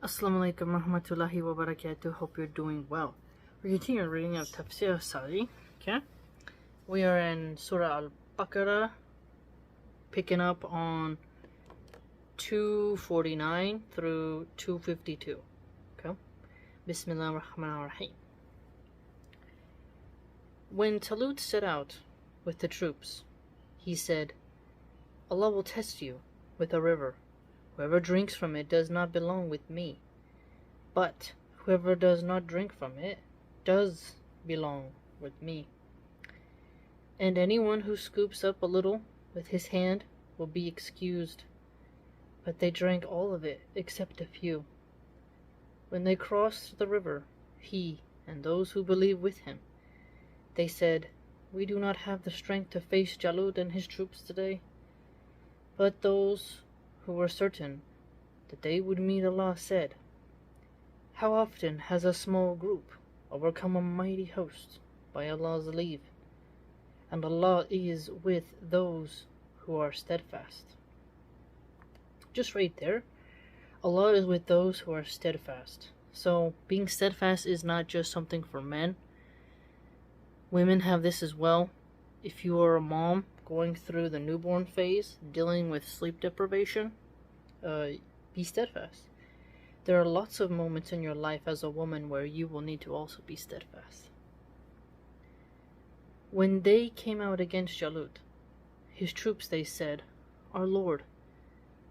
Assalamu alaikum warahmatullahi wabarakatuh. Hope you're doing well. We continue reading of Tafseer As Sa'di. Okay? We are in Surah Al-Baqarah, picking up on 249 through 252. Okay? Bismillah ar-Rahman ar-Rahim. When Talut set out with the troops, he said, Allah will test you with a river. Whoever drinks from it does not belong with me, but whoever does not drink from it does belong with me. And anyone who scoops up a little with his hand will be excused. But they drank all of it except a few. When they crossed the river, he and those who believe with him, they said, We do not have the strength to face Jalut and his troops today. But those who were certain that they would meet Allah said, How often has a small group overcome a mighty host by Allah's leave? And Allah is with those who are steadfast. Just right there, Allah is with those who are steadfast. So being steadfast is not just something for men. Women have this as well. If you are a mom going through the newborn phase, dealing with sleep deprivation, be steadfast. There are lots of moments in your life as a woman where you will need to also be steadfast. When they came out against Jalut, his troops, they said, Our Lord,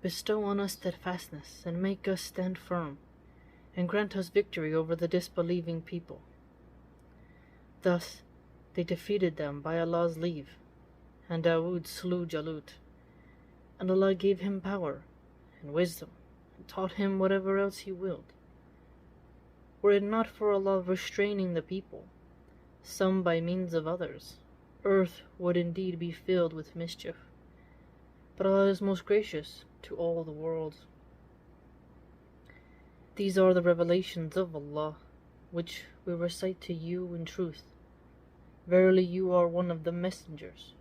bestow on us steadfastness and make us stand firm, and grant us victory over the disbelieving people. Thus they defeated them by Allah's leave, and Dawood slew Jalut, and Allah gave him power and wisdom, and taught him whatever else he willed. Were it not for Allah restraining the people, some by means of others, earth would indeed be filled with mischief. But Allah is most gracious to all the worlds. These are the revelations of Allah, which we recite to you in truth. Verily you are one of the messengers.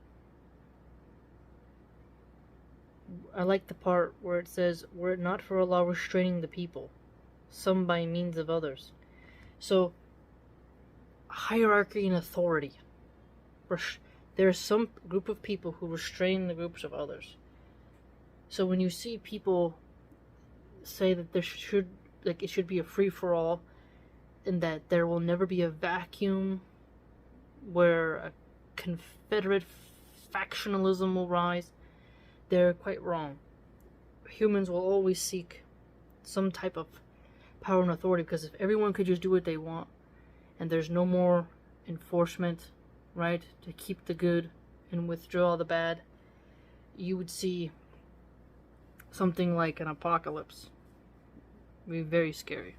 I like the part where it says, Were it not for Allah restraining the people, some by means of others. So, hierarchy and authority. There's some group of people who restrain the groups of others. So when you see people say that it should be a free-for-all, and that there will never be a vacuum where a confederate factionalism will rise, they're quite wrong. Humans will always seek some type of power and authority, because if everyone could just do what they want and there's no more enforcement, right, to keep the good and withdraw the bad, you would see something like an apocalypse. It would be very scary.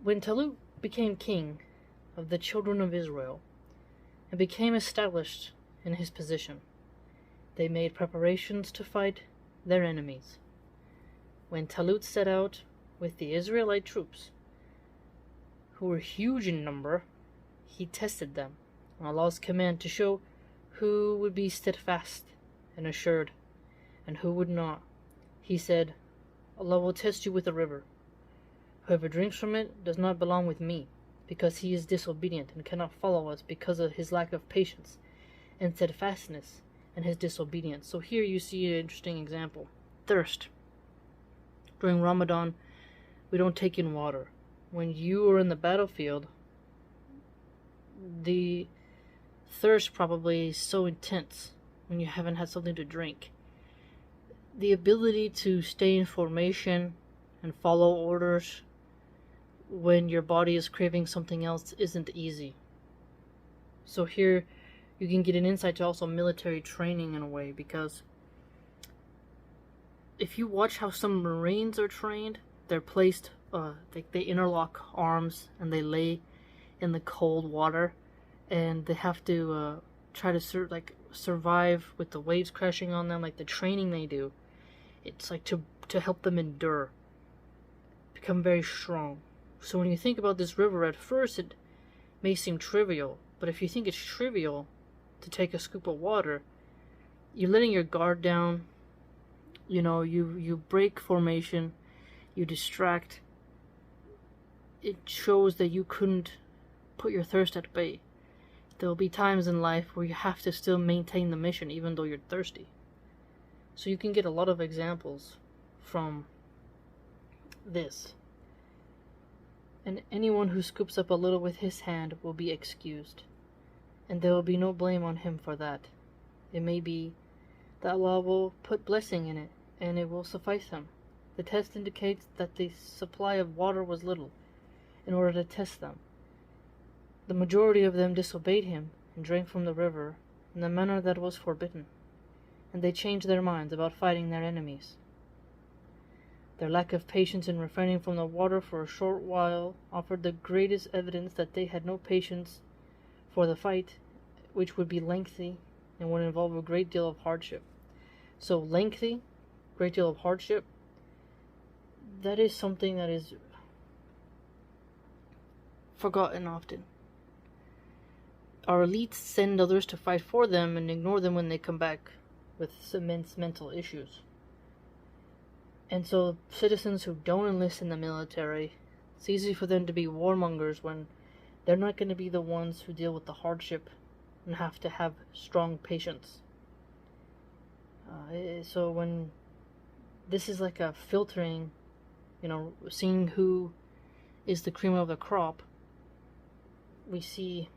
When Talut became king of the children of Israel and became established in his position, they made preparations to fight their enemies. When Talut set out with the Israelite troops, who were huge in number, he tested them on Allah's command to show who would be steadfast and assured, and who would not. He said, Allah will test you with a river. Whoever drinks from it does not belong with me, because he is disobedient and cannot follow us because of his lack of patience and steadfastness and his disobedience. So here you see an interesting example. Thirst. During Ramadan, we don't take in water. When you are in the battlefield, the thirst probably is so intense when you haven't had something to drink. The ability to stay in formation and follow orders when your body is craving something else isn't easy. So here you can get an insight to also military training in a way, because if you watch how some Marines are trained, they're placed, they interlock arms and they lay in the cold water, and they have to try to survive with the waves crashing on them. Like the training they do, it's like to help them endure, become very strong. So when you think about this river, at first it may seem trivial, but if you think it's trivial to take a scoop of water, you're letting your guard down, you break formation, you distract. It shows that you couldn't put your thirst at bay. There'll be times in life where you have to still maintain the mission even though you're thirsty. So you can get a lot of examples from this. And anyone who scoops up a little with his hand will be excused, and there will be no blame on him for that. It may be that Allah will put blessing in it, and it will suffice him. The test indicates that the supply of water was little, in order to test them. The majority of them disobeyed him, and drank from the river in the manner that was forbidden, and they changed their minds about fighting their enemies. Their lack of patience in refraining from the water for a short while offered the greatest evidence that they had no patience for the fight, which would be lengthy and would involve a great deal of hardship. So lengthy, great deal of hardship, that is something that is forgotten often. Our elites send others to fight for them and ignore them when they come back with immense mental issues. And so citizens who don't enlist in the military, it's easy for them to be warmongers when they're not going to be the ones who deal with the hardship and have to have strong patience. So when this is like a filtering, seeing who is the cream of the crop, we see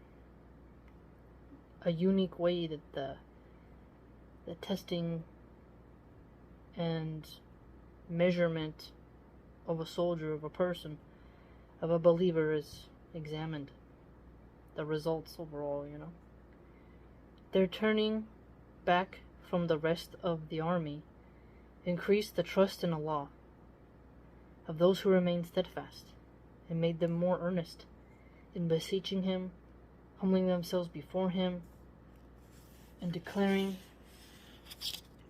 a unique way that the testing and measurement of a soldier, of a person, of a believer is examined. The results overall, Their turning back from the rest of the army increased the trust in Allah of those who remained steadfast, and made them more earnest in beseeching Him, humbling themselves before Him, and declaring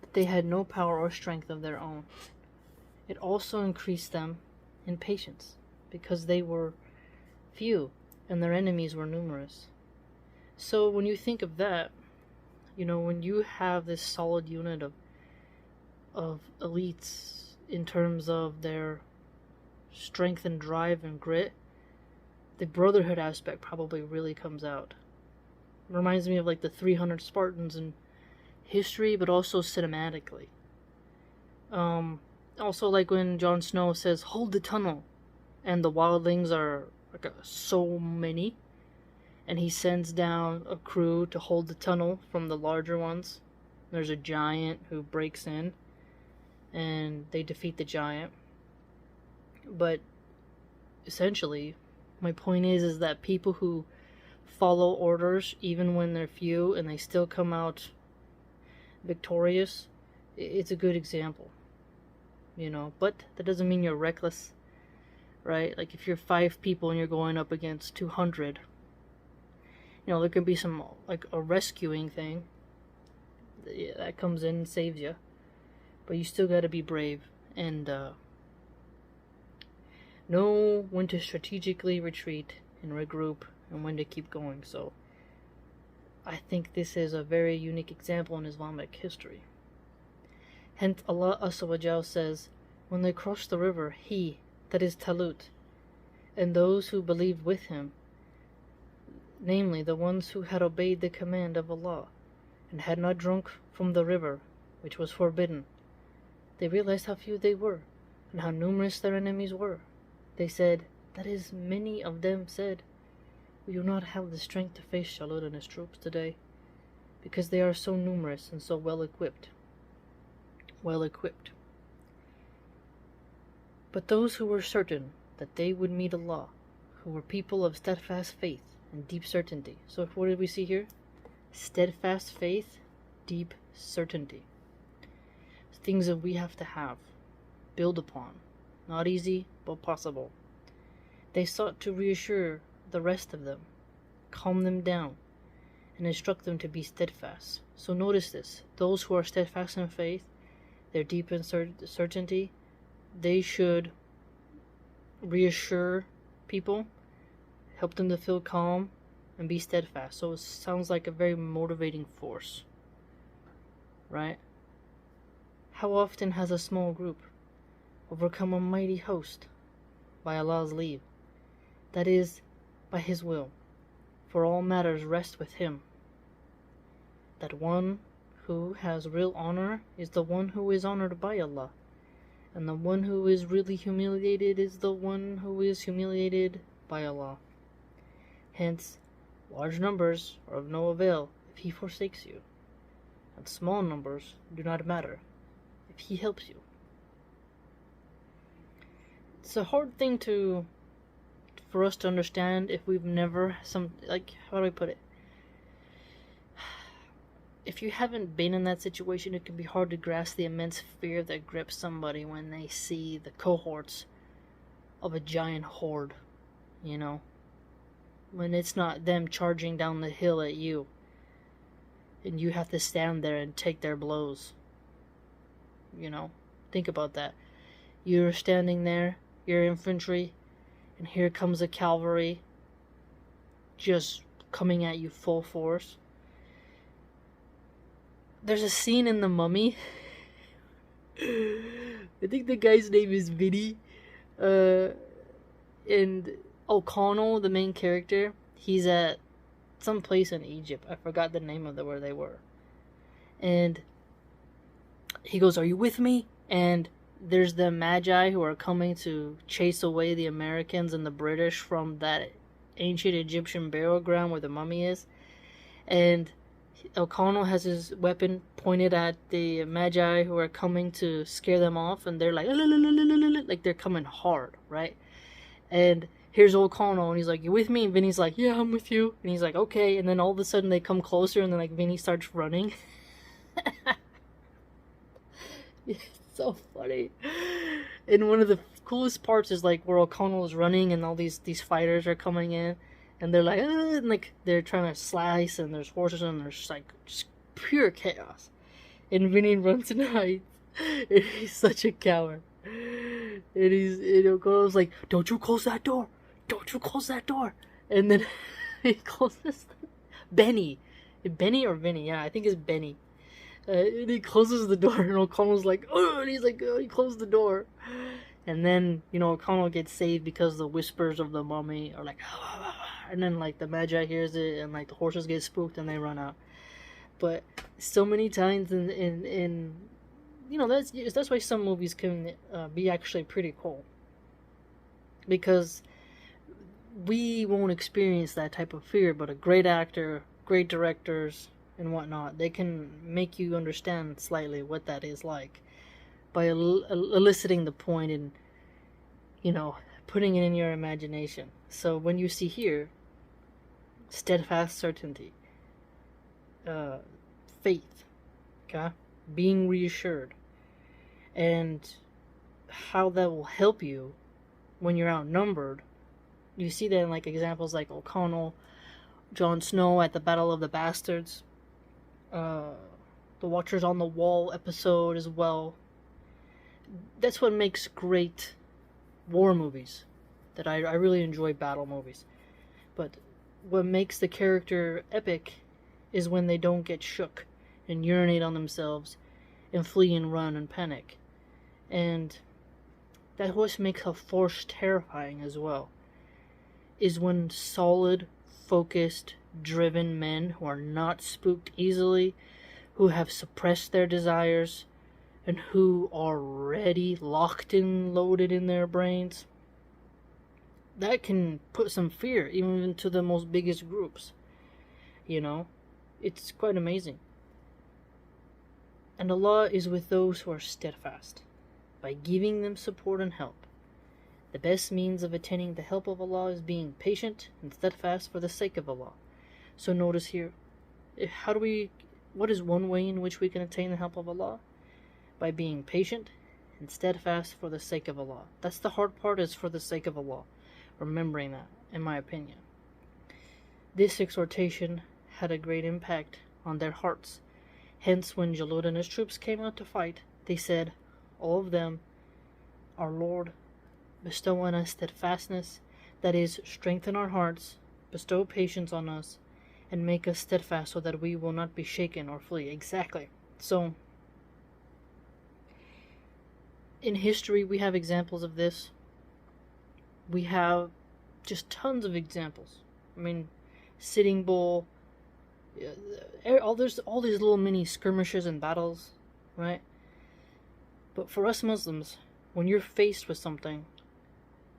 that they had no power or strength of their own. It also increased them in patience, because they were few and their enemies were numerous. So when you think of that, when you have this solid unit of elites in terms of their strength and drive and grit, the brotherhood aspect probably really comes out. It reminds me of like the 300 Spartans in history, but also cinematically. Also, like when Jon Snow says, "Hold the tunnel," and the wildlings are like so many, and he sends down a crew to hold the tunnel from the larger ones. There's a giant who breaks in, and they defeat the giant. But essentially, my point is that people who follow orders, even when they're few, and they still come out victorious, it's a good example. But that doesn't mean you're reckless, right? Like if you're 5 people and you're going up against 200, there could be some, like a rescuing thing that comes in and saves you, but you still gotta be brave and know when to strategically retreat and regroup and when to keep going. So I think this is a very unique example in Islamic history. Hence Allah Azza wa Jal says, when they crossed the river, he, that is Talut, and those who believed with him, namely the ones who had obeyed the command of Allah, and had not drunk from the river, which was forbidden, they realized how few they were, and how numerous their enemies were. They said, that is, many of them said, we do not have the strength to face Jalut and his troops today, because they are so numerous and so well equipped. But those who were certain that they would meet Allah, who were people of steadfast faith and deep certainty. So what did we see here? Steadfast faith, deep certainty. Things that we have to have, build upon. Not easy, but possible. They sought to reassure the rest of them, calm them down, and instruct them to be steadfast. So notice this. Those who are steadfast in faith, they're deep in certainty, they should reassure people, help them to feel calm, and be steadfast. So it sounds like a very motivating force, right? How often has a small group overcome a mighty host by Allah's leave? That is, by His will, for all matters rest with Him. That one who has real honor is the one who is honored by Allah, and the one who is really humiliated is the one who is humiliated by Allah. Hence, large numbers are of no avail if He forsakes you, and small numbers do not matter if He helps you. It's a hard thing for us to understand if we've never how do I put it? If you haven't been in that situation, it can be hard to grasp the immense fear that grips somebody when they see the cohorts of a giant horde, you know? When it's not them charging down the hill at you, and you have to stand there and take their blows. You know? Think about that. You're standing there, you're infantry, and here comes a cavalry just coming at you full force. There's a scene in The Mummy. I think the guy's name is Vinny. And O'Connell, the main character, he's at some place in Egypt. I forgot the name of where they were. And he goes, "Are you with me?" And there's the Magi who are coming to chase away the Americans and the British from that ancient Egyptian burial ground where the mummy is. And O'Connell has his weapon pointed at the Magi who are coming to scare them off, and they're like they're coming hard, right? And here's O'Connell, and he's like, "You with me?" And Vinny's like, "Yeah, I'm with you." And he's like, "Okay." And then all of a sudden they come closer, and then like Vinny starts running. It's so funny. And one of the coolest parts is like where O'Connell is running, and all these fighters are coming in, and they're like, and like they're trying to slice, and there's horses, and there's like just pure chaos. And Vinny runs and hides, and he's such a coward. And O'Connell's like, "Don't you close that door! Don't you close that door!" And then he closes Benny or Vinny? Yeah, I think it's Benny. And he closes the door, and O'Connell's like, "Oh!" And he's like, "Oh!" He closed the door. And then, O'Connell gets saved because the whispers of the mummy are like, and then like the Magi hears it, and like the horses get spooked and they run out. But so many times in that's why some movies can be actually pretty cool, because we won't experience that type of fear, but a great actor, great directors, and whatnot, they can make you understand slightly what that is like by eliciting the point and putting it in your imagination. So when you see here steadfast certainty, faith, okay, being reassured, and how that will help you when you're outnumbered, you see that in like examples like O'Connell, Jon Snow at the Battle of the Bastards, the Watchers on the Wall episode as well. That's what makes great war movies. That I really enjoy battle movies. But what makes the character epic is when they don't get shook and urinate on themselves and flee and run and panic. And that what makes a force terrifying as well, is when solid, focused, driven men who are not spooked easily, who have suppressed their desires, and who are ready, locked and loaded in their brains, that can put some fear even into the most biggest groups. It's quite amazing. And Allah is with those who are steadfast, by giving them support and help. The best means of attaining the help of Allah is being patient and steadfast for the sake of Allah. So notice here, what is one way in which we can attain the help of Allah? By being patient and steadfast for the sake of Allah. That's the hard part, is for the sake of Allah. Remembering that, in my opinion. This exhortation had a great impact on their hearts. Hence, when Jalud and his troops came out to fight, they said, all of them, "Our Lord, bestow on us steadfastness, that is, strengthen our hearts, bestow patience on us, and make us steadfast so that we will not be shaken or flee." Exactly. So, In history, we have examples of this. We have just tons of examples. I mean, Sitting Bull, there's all these little mini skirmishes and battles, right? But for us Muslims, when you're faced with something,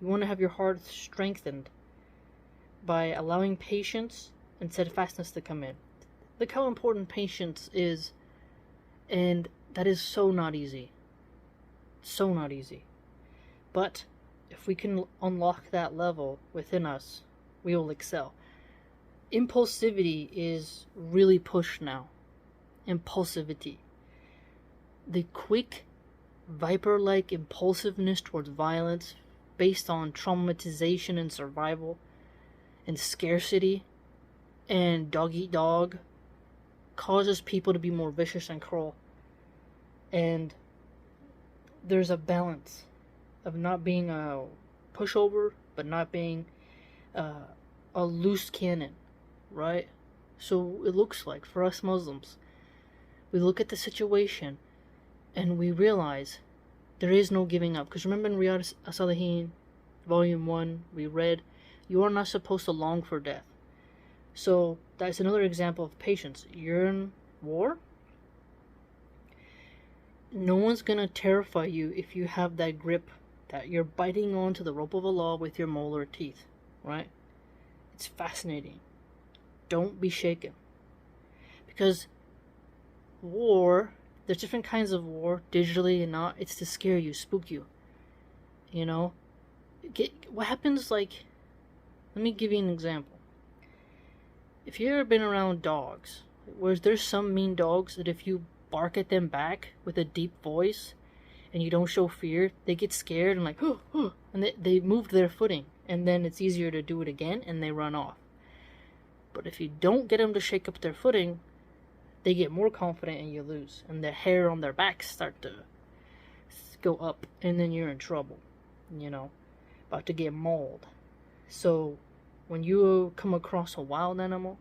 you want to have your heart strengthened by allowing patience and steadfastness to come in. Look how important patience is, and that is so not easy. So not easy. But if we can unlock that level within us, we will excel. Impulsivity is really pushed now. Impulsivity. The quick, viper-like impulsiveness towards violence based on traumatization and survival and scarcity and dog-eat-dog causes people to be more vicious and cruel. And there's a balance of not being a pushover, but not being a loose cannon, right? So it looks like, for us Muslims, we look at the situation and we realize there is no giving up. Because remember in Riyadh As-Salihin, Volume 1, we read, you are not supposed to long for death. So that's another example of patience. You're in war. No one's going to terrify you if you have that grip, that you're biting onto the rope of Allah with your molar teeth, right? It's fascinating. Don't be shaken. Because war, there's different kinds of war, digitally and not. It's to scare you, spook you. You know? What happens, like, let me give you an example. If you've ever been around dogs, where there's some mean dogs that if you bark at them back with a deep voice and you don't show fear, they get scared and like, and they move their footing, and then it's easier to do it again and they run off. But if you don't get them to shake up their footing, they get more confident and you lose, and the hair on their backs start to go up, and then you're in trouble, you know, about to get mauled. So when you come across a wild animal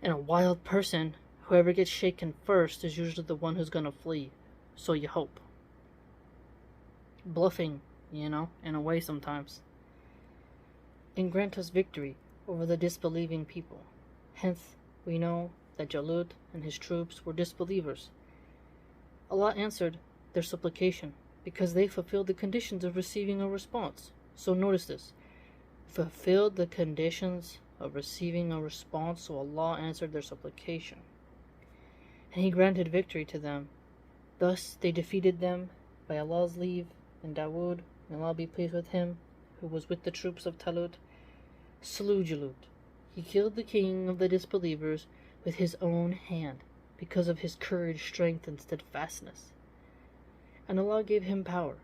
and a wild person, whoever gets shaken first is usually the one who's gonna flee. So you hope. Bluffing, you know, in a way sometimes. And grant us victory over the disbelieving people. Hence, we know that Jalut and his troops were disbelievers. Allah answered their supplication because they fulfilled the conditions of receiving a response. So notice this. Fulfilled the conditions of receiving a response, so Allah answered their supplication. And He granted victory to them. Thus they defeated them by Allah's leave, and Dawood, may Allah be pleased with him, who was with the troops of Talut, slew Jalut. He killed the king of the disbelievers with his own hand, because of his courage, strength, and steadfastness. And Allah gave him power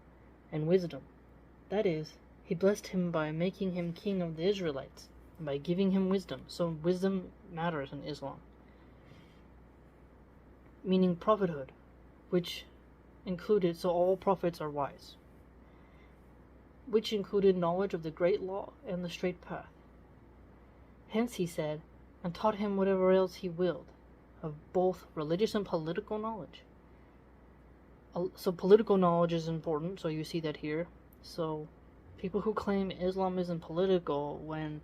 and wisdom. That is, He blessed him by making him king of the Israelites, and by giving him wisdom. So wisdom matters in Islam. Meaning prophethood, which included, so all prophets are wise, which included knowledge of the great law and the straight path. Hence He said, and taught him whatever else He willed, of both religious and political knowledge. So political knowledge is important, so you see that here. So people who claim Islam isn't political, when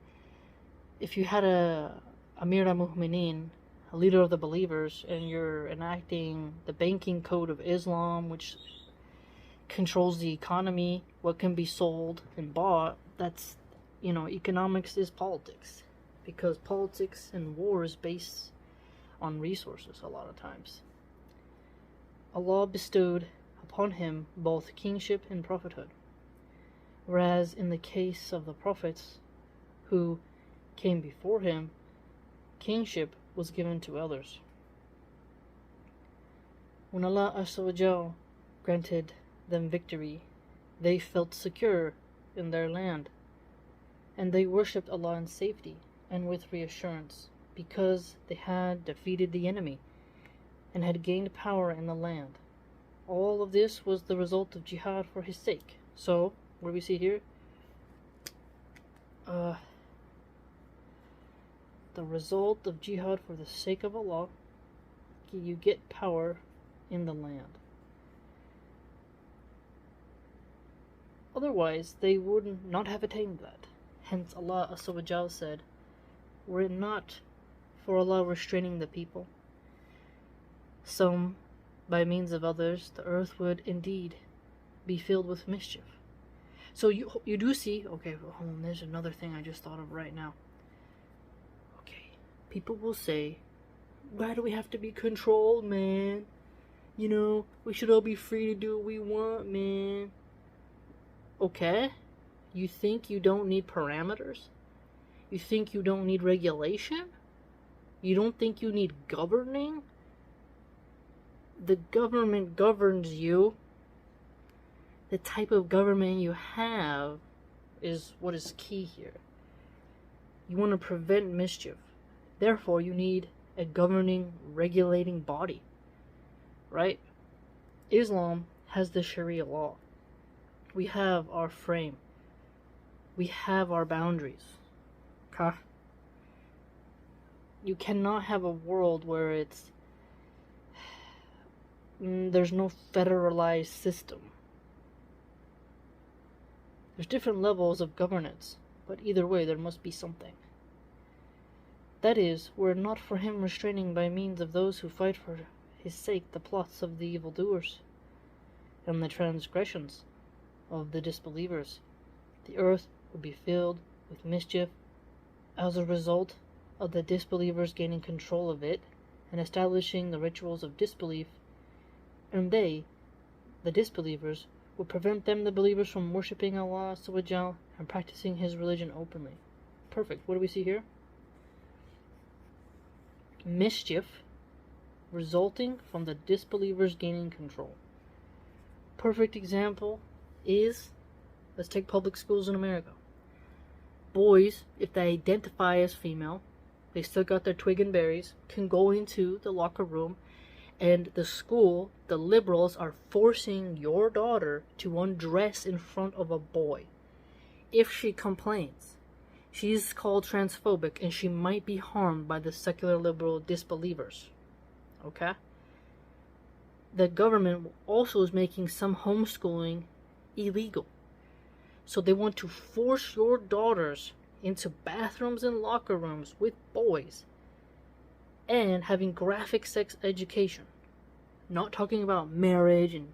if you had a Amir al-Mu'mineen, a leader of the believers, and you're enacting the banking code of Islam, which controls the economy, what can be sold and bought, that's, you know, economics is politics. Because politics and war is based on resources a lot of times. Allah bestowed upon him both kingship and prophethood. Whereas in the case of the prophets who came before him, kingship was given to others. When Allah Azza wa Jal granted them victory, they felt secure in their land, and they worshipped Allah in safety and with reassurance, because they had defeated the enemy and had gained power in the land. All of this was the result of jihad for His sake. So, what do we see here? The result of jihad for the sake of Allah, you get power in the land. Otherwise, they would not have attained that. Hence, Allah Azza wa Jal said, were it not for Allah restraining the people, some by means of others, the earth would indeed be filled with mischief. So you do see, okay, well, hold on, there's another thing I just thought of right now. Okay, people will say, why do we have to be controlled, man? You know, we should all be free to do what we want, man. Okay, you think you don't need parameters? You think you don't need regulation? You don't think you need governing? The government governs you. The type of government you have is what is key here. You want to prevent mischief. Therefore, you need a governing, regulating body. Right? Islam has the Sharia law. We have our frame. We have our boundaries. Okay? You cannot have a world where there's no federalized system. There's different levels of governance, but either way there must be something. That is, were it not for him restraining by means of those who fight for his sake the plots of the evildoers and the transgressions of the disbelievers, the earth would be filled with mischief as a result of the disbelievers gaining control of it and establishing the rituals of disbelief, and they, the disbelievers, would prevent them, the believers, from worshipping Allah Subhanahu wa Ta'ala and practicing His religion openly. Perfect. What do we see here? Mischief resulting from the disbelievers gaining control. Perfect example is, let's take public schools in America. Boys, if they identify as female, they still got their twig and berries, can go into the locker room, and the school, the liberals, are forcing your daughter to undress in front of a boy. If she complains, she's called transphobic and she might be harmed by the secular liberal disbelievers. Okay? The government also is making some homeschooling illegal. So they want to force your daughters into bathrooms and locker rooms with boys and having graphic sex education. Not talking about marriage and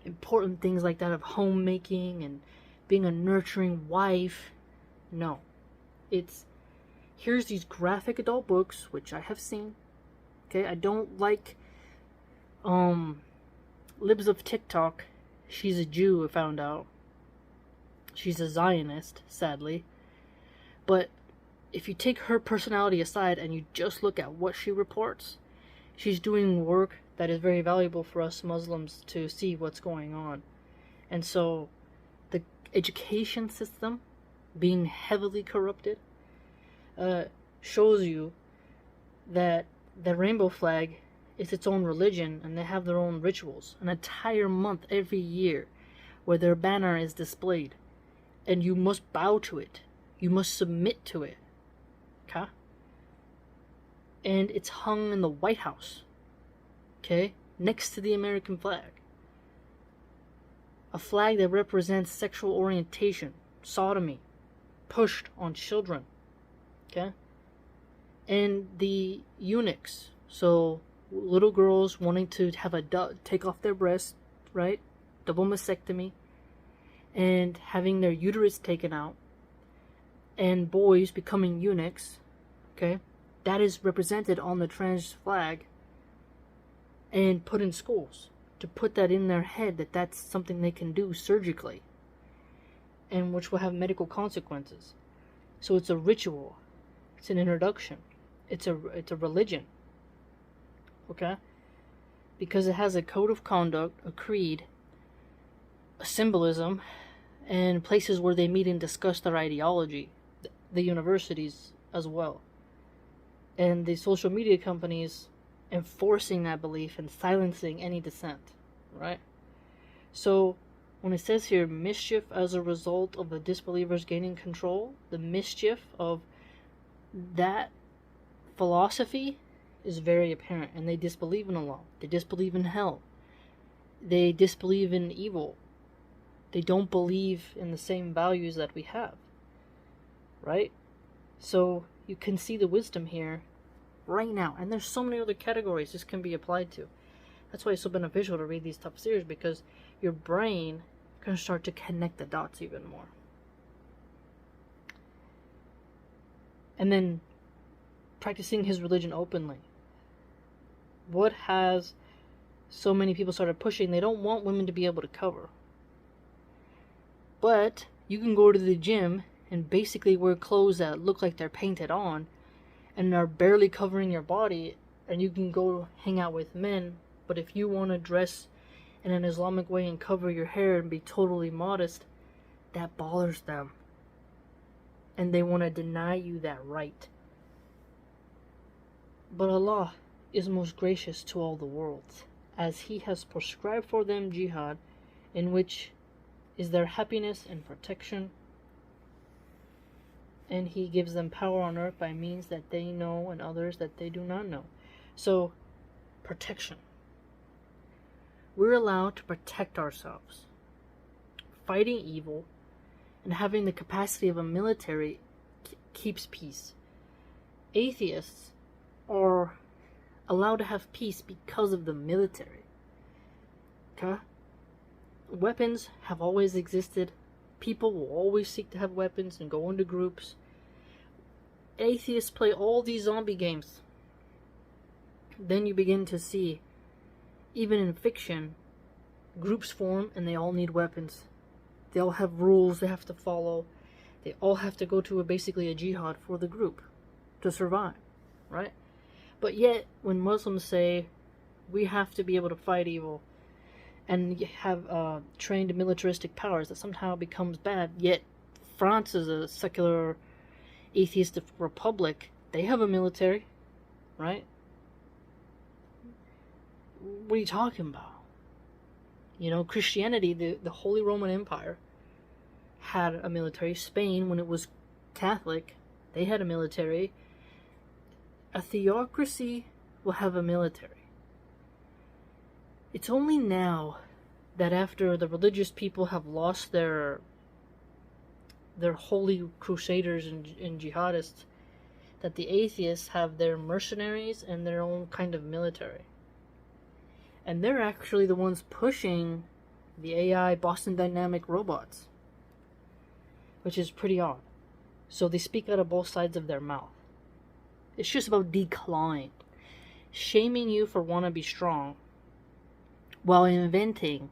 important things like that of homemaking and being a nurturing wife. No. It's, here's these graphic adult books, which I have seen. Okay, I don't like libs of TikTok. She's a Jew, I found out. She's a Zionist, sadly. But if you take her personality aside and you just look at what she reports, she's doing work that is very valuable for us Muslims to see what's going on. And so the education system being heavily corrupted shows you that the rainbow flag is its own religion, and they have their own rituals, an entire month every year where their banner is displayed, and you must bow to it, you must submit to it. Okay? And it's hung in the White House, okay, next to the American flag. A flag that represents sexual orientation, sodomy, pushed on children. Okay? And the eunuchs, so little girls wanting to have take off their breasts, right? Double mastectomy, and having their uterus taken out, and boys becoming eunuchs, okay? That is represented on the trans flag and put in schools to put that in their head that that's something they can do surgically, and which will have medical consequences. So it's a ritual, it's an introduction, it's a religion, okay? Because it has a code of conduct, a creed, a symbolism, and places where they meet and discuss their ideology, the universities as well, and the social media companies enforcing that belief and silencing any dissent, right? So when it says here, mischief as a result of the disbelievers gaining control, the mischief of that philosophy is very apparent, and they disbelieve in Allah, they disbelieve in hell, they disbelieve in evil, They don't believe in the same values that we have, right? So you can see the wisdom here right now. And there's so many other categories this can be applied to. That's why it's so beneficial to read these tafsirs, because your brain can start to connect the dots even more. And then practicing his religion openly. What has so many people started pushing? They don't want women to be able to cover. But you can go to the gym and basically wear clothes that look like they're painted on and are barely covering your body, and you can go hang out with men. But if you want to dress in an Islamic way and cover your hair and be totally modest, that bothers them. And they want to deny you that right. But Allah is most gracious to all the worlds, as He has prescribed for them jihad, in which is their happiness and protection, and He gives them power on earth by means that they know and others that they do not know. So, protection. We're allowed to protect ourselves. Fighting evil and having the capacity of a military keeps peace. Atheists are allowed to have peace because of the military. Okay? Weapons have always existed. People will always seek to have weapons and go into groups. Atheists play all these zombie games. Then you begin to see, even in fiction, groups form and they all need weapons. They all have rules they have to follow. They all have to go to basically a jihad for the group to survive, right? But yet, when Muslims say we have to be able to fight evil and have trained militaristic powers, that somehow becomes bad. Yet France is a secular atheistic republic. They have a military, right? What are you talking about? You know, Christianity, the Holy Roman Empire had a military. Spain, when it was Catholic, they had a military. A theocracy will have a military. It's only now that after the religious people have lost their holy crusaders and jihadists, that the atheists have their mercenaries and their own kind of military. And they're actually the ones pushing the AI Boston Dynamic robots, which is pretty odd. So they speak out of both sides of their mouth. It's just about decline, shaming you for wanting to be strong, while inventing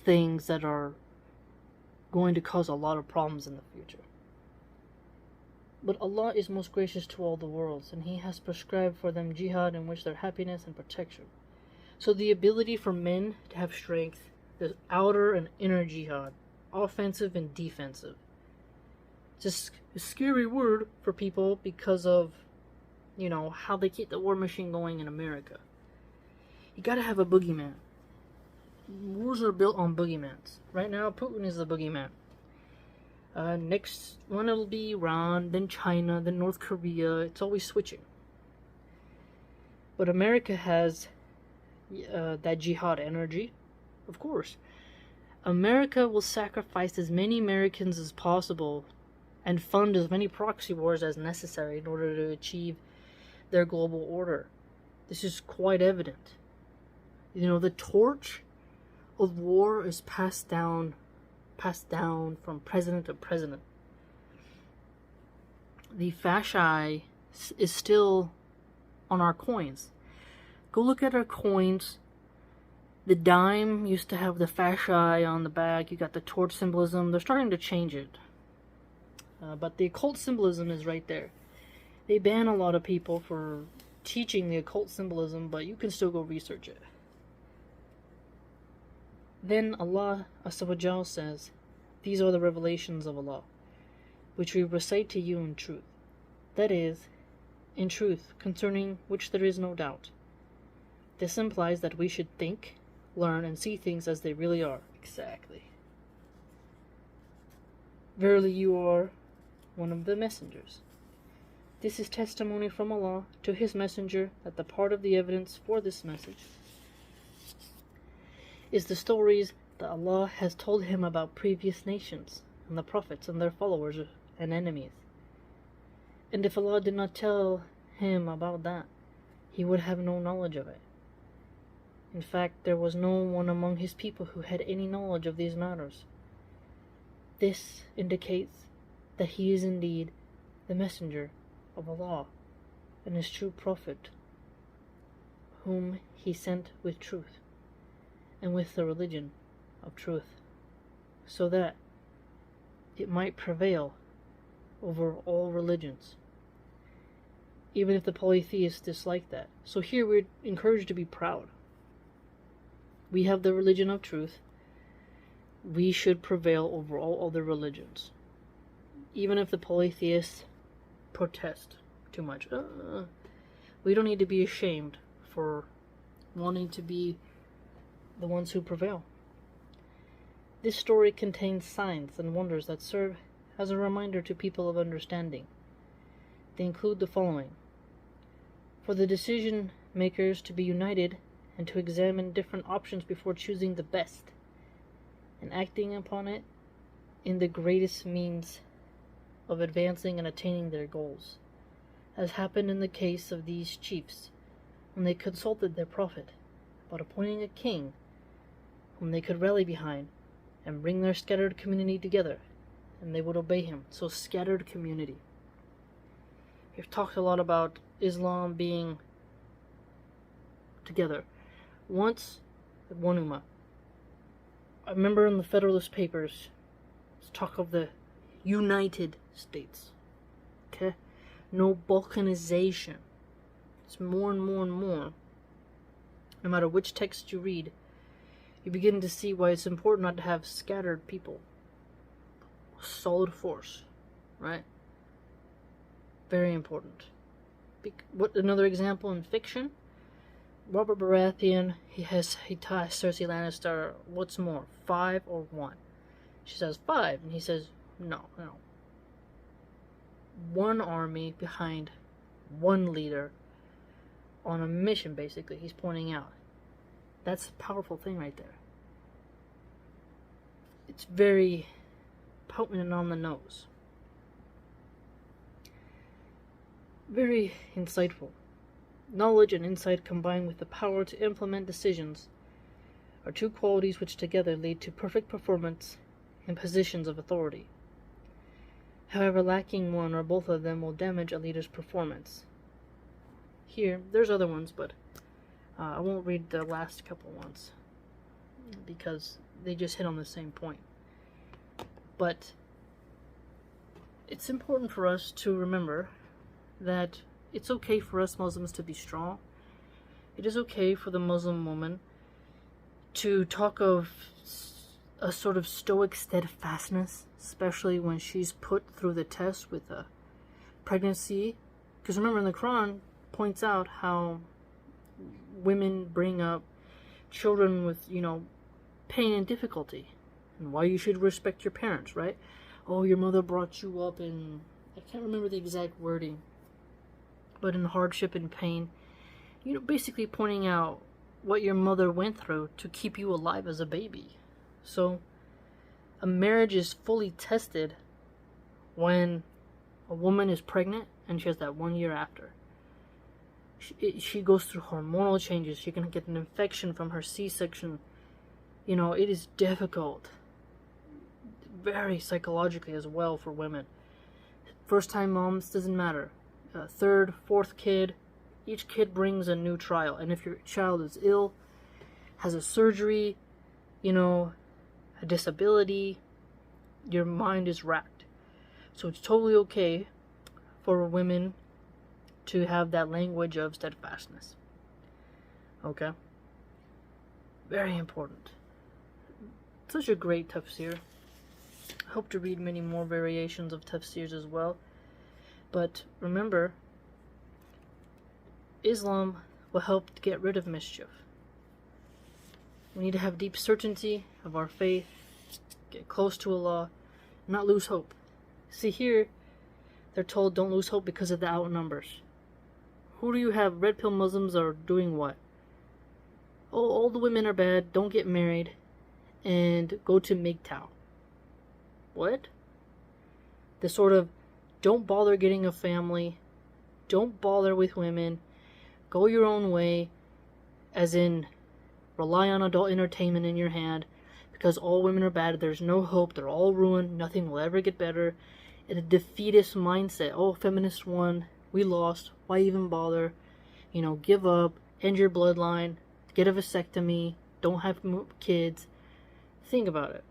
things that are going to cause a lot of problems in the future. But Allah is most gracious to all the worlds, and He has prescribed for them jihad in which their happiness and protection. So the ability for men to have strength, there's outer and inner jihad, offensive and defensive. Just a scary word for people because of, you know, how they keep the war machine going in America. You gotta have a boogeyman. Wars are built on boogeymans. Right now, Putin is the boogeyman. Next one it'll be Iran, then China, then North Korea. It's always switching. But America has that jihad energy, of course. America will sacrifice as many Americans as possible and fund as many proxy wars as necessary in order to achieve their global order. This is quite evident. You know, the torch of war is passed down from president to president. The fasci is still on our coins. Go look at our coins. The dime used to have the fasci on the back. You got the torch symbolism. They're starting to change it. But the occult symbolism is right there. They ban a lot of people for teaching the occult symbolism, but you can still go research it. Then Allah Azza says, "These are the revelations of Allah, which we recite to you in truth. That is, in truth, concerning which there is no doubt. This implies that we should think, learn, and see things as they really are." Exactly. Verily you are one of the messengers. This is testimony from Allah to His messenger that the part of the evidence for this message is the stories that Allah has told him about previous nations and the prophets and their followers and enemies. And if Allah did not tell him about that, he would have no knowledge of it. In fact, there was no one among his people who had any knowledge of these matters. This indicates that he is indeed the messenger of Allah and his true prophet, whom he sent with truth and with the religion of truth, so that it might prevail over all religions, even if the polytheists dislike that. So here we're encouraged to be proud. We have the religion of truth. We should prevail over all other religions, even if the polytheists protest too much. We don't need to be ashamed for wanting to be the ones who prevail. This story contains signs and wonders that serve as a reminder to people of understanding. They include the following: for the decision makers to be united and to examine different options before choosing the best and acting upon it in the greatest means of advancing and attaining their goals, as happened in the case of these chiefs when they consulted their prophet about appointing a king whom they could rally behind and bring their scattered community together, and they would obey him. So scattered community. We've talked a lot about Islam being together. Once, one ummah. I remember in the Federalist Papers, let's talk of the United States. Okay? No balkanization. It's more and more and more. No matter which text you read, you begin to see why it's important not to have scattered people. Solid force, right? Very important. What another example in fiction? Robert Baratheon, he asks Cersei Lannister, what's more, 5 or 1? She says 5, and he says, no. One army behind one leader on a mission, basically, he's pointing out. That's a powerful thing right there. It's very potent and on the nose. Very insightful. Knowledge and insight combined with the power to implement decisions are two qualities which together lead to perfect performance in positions of authority. However, lacking one or both of them will damage a leader's performance. Here, there's other ones, but I won't read the last couple ones because they just hit on the same point. But it's important for us to remember that it's okay for us Muslims to be strong. It is okay for the Muslim woman to talk of a sort of stoic steadfastness, especially when she's put through the test with a pregnancy. Because remember, in the Quran points out how women bring up children with, pain and difficulty, and why you should respect your parents, right? Oh, your mother brought you up in, I can't remember the exact wording, but in hardship and pain, basically pointing out what your mother went through to keep you alive as a baby. So a marriage is fully tested when a woman is pregnant and she has that 1 year after. She goes through hormonal changes. She can get an infection from her C-section. It is difficult. Very psychologically as well for women. First-time moms, doesn't matter. Third, fourth kid, each kid brings a new trial. And if your child is ill, has a surgery, a disability, your mind is racked. So it's totally okay for women to have that language of steadfastness. Okay? Very important. Such a great tafsir. I hope to read many more variations of tafsirs as well. But remember, Islam will help to get rid of mischief. We need to have deep certainty of our faith, get close to Allah, not lose hope. See here, they're told don't lose hope because of the outnumbers. Who do you have? Red pill Muslims are doing what? Oh, all the women are bad, don't get married. and go to MGTOW. What? The sort of, don't bother getting a family, don't bother with women, go your own way, as in rely on adult entertainment in your hand, because all women are bad, there's no hope, they're all ruined, nothing will ever get better. And a defeatist mindset. Oh, feminists won, we lost, why even bother? You know, give up, end your bloodline, get a vasectomy, don't have kids. Think about it.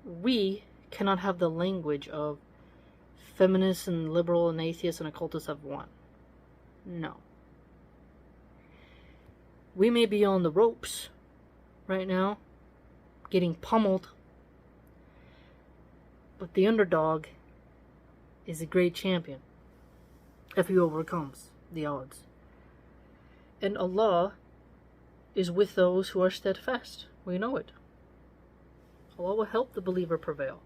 We cannot have the language of feminists and liberal and atheists and occultists have won. No. We may be on the ropes right now, getting pummeled, but the underdog is a great champion if he overcomes the odds. And Allah is with those who are steadfast. We know it. Allah will help the believer prevail.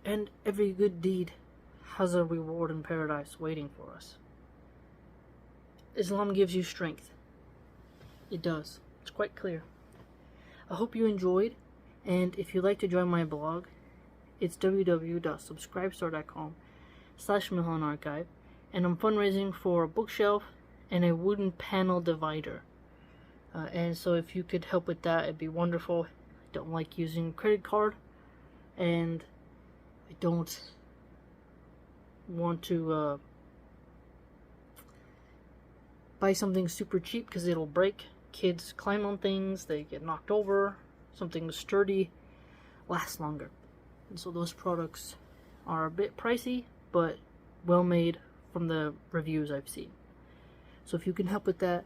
And every good deed has a reward in paradise waiting for us. Islam gives you strength. It does. It's quite clear. I hope you enjoyed, and if you'd like to join my blog, it's www.subscribestar.com/Milahan Archive, and I'm fundraising for a bookshelf and a wooden panel divider. And so if you could help with that, it'd be wonderful. I don't like using a credit card, and I don't want to buy something super cheap because it'll break. Kids climb on things, they get knocked over. Something sturdy lasts longer. And so those products are a bit pricey, but well made from the reviews I've seen. So if you can help with that,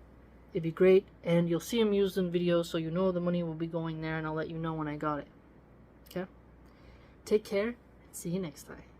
it'd be great. And you'll see them used in videos, so you know the money will be going there, and I'll let you know when I got it. Okay? Take care, and see you next time.